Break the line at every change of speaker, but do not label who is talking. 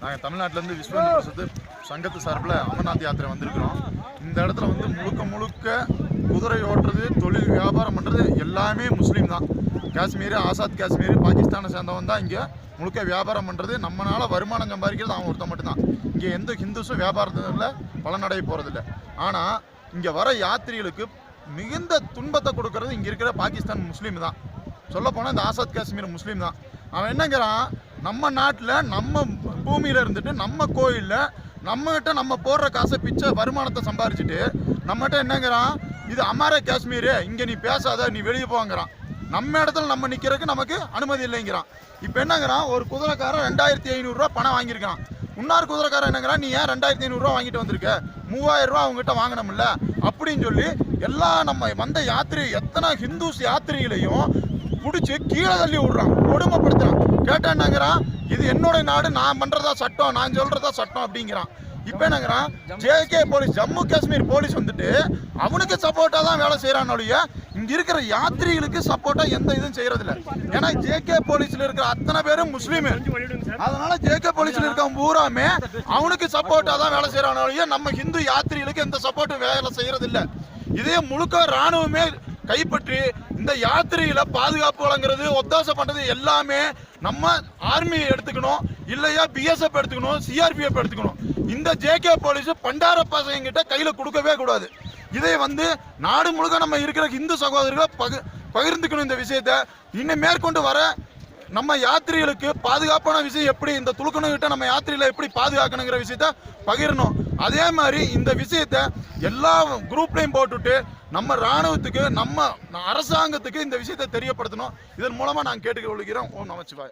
நாங்கள் தமிழ்நாட்டிலேருந்து விஸ்வ இந்து பரிஷத்து சங்கத்து சார்பில் அமர்நாத் யாத்திரை வந்திருக்கிறோம். இந்த இடத்துல வந்து முழுக்க குதிரை ஓட்டுறது, தொழில் வியாபாரம் பண்ணுறது எல்லாமே முஸ்லீம் தான். காஷ்மீர், ஆசாத் காஷ்மீர், பாகிஸ்தானை சேர்ந்தவன் தான் இங்கே முழுக்க வியாபாரம் பண்ணுறது. நம்மளால் வருமானம் சம்பாதிக்கிறது அவன் ஒருத்தன் மட்டும்தான். இங்கே எந்த ஹிந்துஸும் வியாபாரத்தில் பலனடைய போகிறதில்ல. ஆனால் இங்கே வர யாத்திரிகளுக்கு மிகுந்த துன்பத்தை கொடுக்கறது இங்கே இருக்கிற பாகிஸ்தான் முஸ்லீம் தான். சொல்லப்போனால் இந்த ஆசாத் காஷ்மீர் முஸ்லீம் தான். அவன் என்னங்கிறான், நம்ம நாட்டில் நம்ம பூமியில் இருந்துட்டு நம்ம கோயிலில் நம்மகிட்ட நம்ம போடுற காசை பிச்சை வருமானத்தை சம்பாரிச்சுட்டு நம்மகிட்ட என்னங்கிறான், இது அமாரே காஷ்மீர், இங்கே நீ பேசாத, நீ வெளியே போங்கிறான். நம்ம இடத்துல நம்ம நிற்கிறதுக்கு நமக்கு அனுமதி இல்லைங்கிறான். இப்போ என்னங்கிறான், ஒரு குதிரைக்காரன் 2500 ரூபா பணம் வாங்கியிருக்கான். இன்னொரு குதிரைக்காரன் என்னங்கிறான், நீ ஏன் 2500 ரூபா வாங்கிட்டு வந்திருக்க, 3000 ரூபா அவங்ககிட்ட வாங்கினோம்ல அப்படின்னு சொல்லி எல்லா நம்ம வந்த யாத்திரை எத்தனை ஹிந்துஸ் யாத்திரைகளையும் பிடிச்சி கீழே தள்ளி விடுறான், கொடுமைப்படுத்துறான். கேட்டான்னாங்கிறான், இது என்னோட நாடு, நான் பண்ணுறதா சட்டம், நான் சொல்கிறதா சட்டம் அப்படிங்கிறான். இப்போ என்னங்கிறான், JK police, Jammu Kashmir police வந்துட்டு அவனுக்கு சப்போர்ட்டாக தான் வேலை செய்கிறானொழிய இங்கே இருக்கிற யாத்திரிகளுக்கு சப்போர்ட்டாக எந்த இதுவும் செய்கிறதில்ல. ஏன்னா ஜேகே போலீஸில் இருக்கிற அத்தனை பேரும் முஸ்லீமு. அதனால ஜேகே போலீஸில் இருக்க பூராமே அவனுக்கு சப்போர்ட்டாக தான் வேலை செய்கிறானொழிய நம்ம ஹிந்து யாத்திரிகளுக்கு எந்த சப்போர்ட்டும் வேலை செய்கிறதில்ல. இதே முழுக்க இராணுவமே கைப்பற்றி இந்த யாத்திரையில பாதுகாப்பு வழங்குறது, ஒத்தாசை பண்றது எல்லாமே நம்ம ஆர்மியை எடுத்துக்கணும், இல்லையா பிஎஸ்எஃப் எடுத்துக்கணும், சிஆர்பிஎஃப் எடுத்துக்கணும். இந்த ஜேகே போலீஸ் பண்டார பசங்கிட்ட கையில கொடுக்கவே கூடாது. இதை வந்து நாடு முழுக்க நம்ம இருக்கிற இந்து சகோதரர்களை பகிர்ந்துக்கணும். இந்த விஷயத்தை இன்னும் மேற்கொண்டு வர நம்ம யாத்திரிகளுக்கு பாதுகாப்பான விஷயம் எப்படி, இந்த துலுக்கணுகிட்ட நம்ம யாத்திரையில எப்படி பாதுகாக்கணுங்கிற விஷயத்த பகிரணும். அதே மாதிரி இந்த விஷயத்த எல்லா குரூப்லையும் போட்டுட்டு நம்ம இராணுவத்துக்கு, நம்ம அரசாங்கத்துக்கு இந்த விஷயத்தை தெரியப்படுத்தணும். இதன் மூலமா நான் கேட்டுக்கொள்கிறோம். ஓம் நமச்சிவாய.